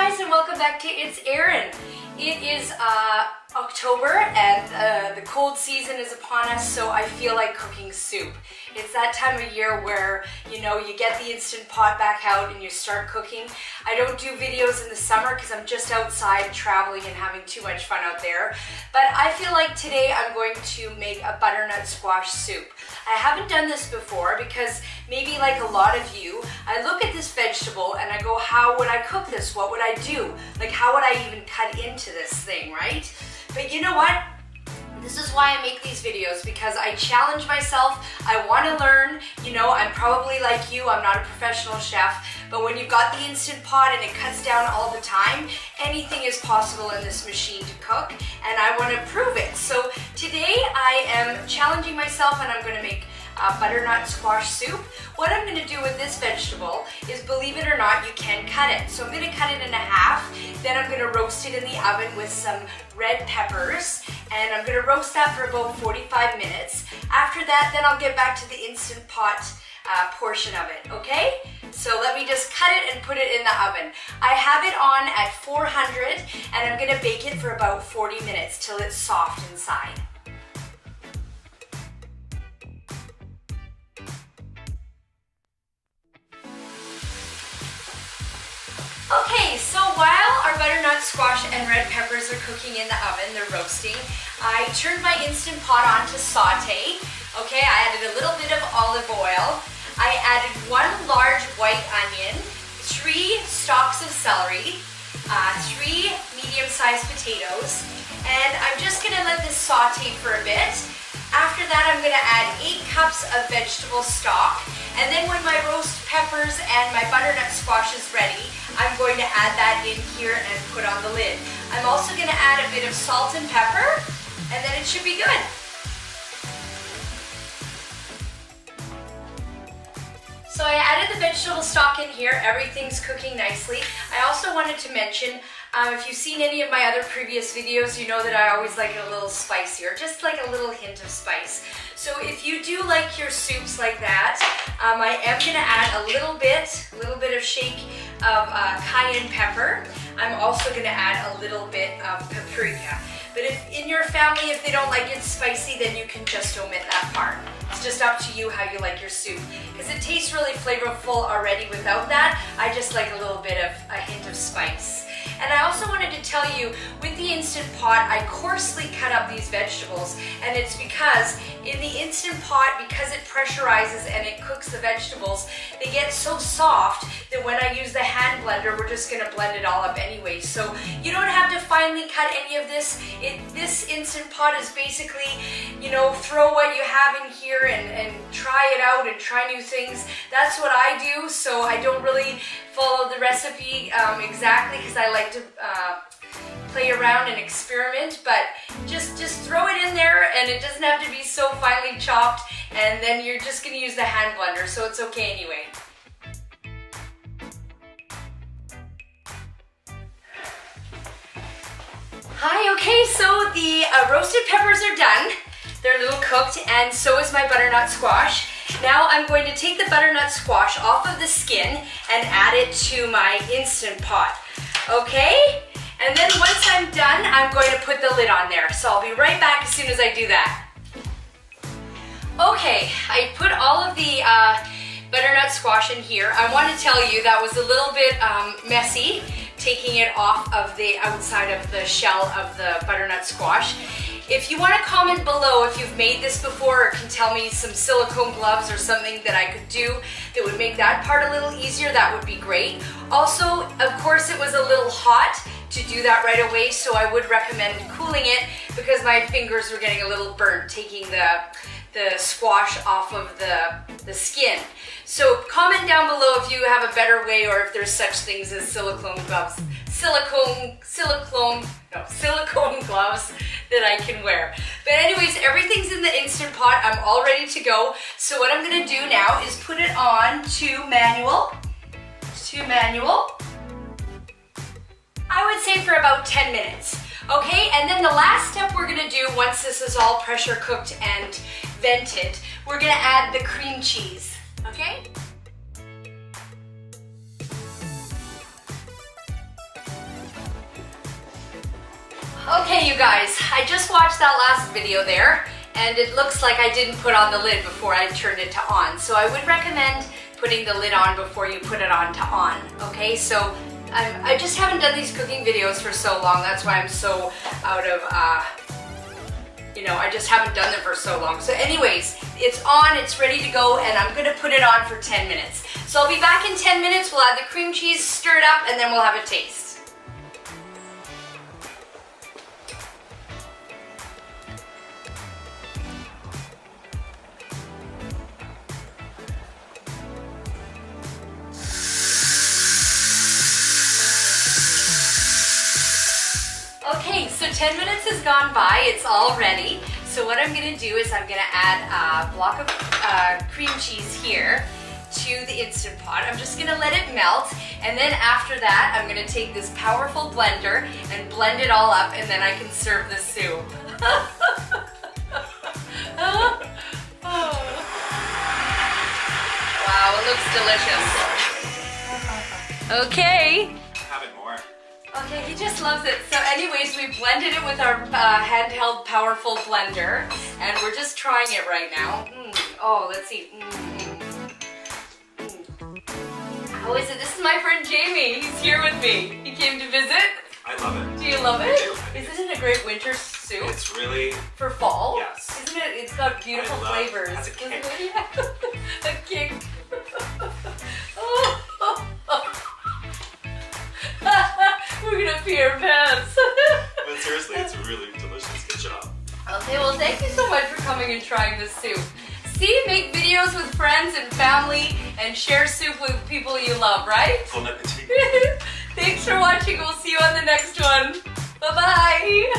guys, and welcome back to It's Erin. It is October and the cold season is upon us, so I feel like cooking soup. It's that time of year where, you know, you get the Instant Pot back out and you start cooking. I don't do videos in the summer because I'm just outside traveling and having too much fun out there. But I feel like today I'm going to make a butternut squash soup. I haven't done this before because maybe like a lot of you, I look at this vegetable and I go, how would I cook this? What would I do? Like, how would I even cut into this thing, right? But you know what? This is why I make these videos, because I challenge myself. I want to learn. You know, I'm probably like you, I'm not a professional chef, but when you've got the Instant Pot and it cuts down all the time, anything is possible in this machine to cook, and I want to prove it. So today I am challenging myself and I'm going to make butternut squash soup. What I'm going to do with this vegetable is, believe it or not, you can cut it. So I'm going to cut it in half, then I'm going to roast it in the oven with some red peppers, and I'm going to roast that for about 45 minutes. After that, then I'll get back to the Instant Pot portion of it, okay? So let me just cut it and put it in the oven. I have it on at 400, and I'm going to bake it for about 40 minutes till it's soft inside. Okay, so while our butternut squash and red peppers are cooking in the oven, they're roasting, I turned my Instant Pot on to saute. Okay, I added a little bit of olive oil. I added 1 large white onion, 3 stalks of celery, 3 medium-sized potatoes, and I'm just gonna let this saute for a bit. After that, I'm gonna add 8 cups of vegetable stock, and then when my roast peppers and my butternut squash is ready, I'm going to add that in here and put on the lid. I'm also gonna add a bit of salt and pepper, and then it should be good. So I added the vegetable stock in here, everything's cooking nicely. I also wanted to mention, if you've seen any of my other previous videos, you know that I always like it a little spicier, just like a little hint of spice. So if you do like your soups like that, I am gonna add a little bit of shake of cayenne pepper. I'm also gonna add a little bit of paprika. But if in your family, if they don't like it spicy, then you can just omit that part. It's just up to you how you like your soup. Because it tastes really flavorful already without that. I just like a little bit of a hint of spice. And I also wanted to tell you, with the Instant Pot, I coarsely cut up these vegetables, and it's because in the Instant Pot, because it pressurizes and it cooks the vegetables, they get so soft that when I use the hand blender, we're just gonna blend it all up anyway. So you don't have to finely cut any of this. This Instant Pot is basically, you know, throw what you have in here and try it out and try new things. That's what I do, so I don't really follow the recipe exactly, because I like to play around and experiment, but just throw it in there, and it doesn't have to be so finely chopped, and then you're just going to use the hand blender, so it's okay anyway. Hi, okay, so the roasted peppers are done. They're a little cooked, and so is my butternut squash. Now I'm going to take the butternut squash off of the skin and add it to my Instant Pot, okay? And then once I'm done, I'm going to put the lid on there. So I'll be right back as soon as I do that. Okay, I put all of the butternut squash in here. I want to tell you that was a little bit messy, taking it off of the outside of the shell of the butternut squash. If you want to comment below if you've made this before, or can tell me some silicone gloves or something that I could do that would make that part a little easier, that would be great. Also, of course, it was a little hot to do that right away, so I would recommend cooling it, because my fingers were getting a little burnt taking the squash off of the skin. So comment down below if you have a better way, or if there's such things as silicone gloves. Silicone gloves that I can wear. But anyways, everything's in the Instant Pot. I'm all ready to go. So what I'm gonna do now is put it on to manual. I would say for about 10 minutes. Okay, and then the last step we're gonna do, once this is all pressure cooked and vented, we're gonna add the cream cheese, okay? Okay, you guys, I just watched that last video there, and it looks like I didn't put on the lid before I turned it to on. So I would recommend putting the lid on before you put it on to on, okay? So I just haven't done these cooking videos for so long. That's why I'm so out of, I just haven't done them for so long. So anyways, it's on, it's ready to go, and I'm gonna put it on for 10 minutes. So I'll be back in 10 minutes, we'll have the cream cheese stirred up, and then we'll have a taste. Okay, so 10 minutes has gone by, it's all ready. So what I'm gonna do is I'm gonna add a block of cream cheese here to the Instant Pot. I'm just gonna let it melt, and then after that, I'm gonna take this powerful blender and blend it all up, and then I can serve the soup. Wow, it looks delicious. Okay. Okay, he just loves it. So anyways, we blended it with our handheld powerful blender, and we're just trying it right now. Oh, let's see. How is it? This is my friend Jamie. He's here with me. He came to visit. I love it. Do you love it? Isn't it a great winter soup? It's really... For fall? Yes. Isn't it? It's got beautiful flavors. It has a kick. A kick. We're gonna pee our pants. But seriously, it's really delicious. Good job. Okay, well thank you so much for coming and trying this soup. See, make videos with friends and family and share soup with people you love, right? Bon appetit. Thanks for watching. We'll see you on the next one. Bye-bye.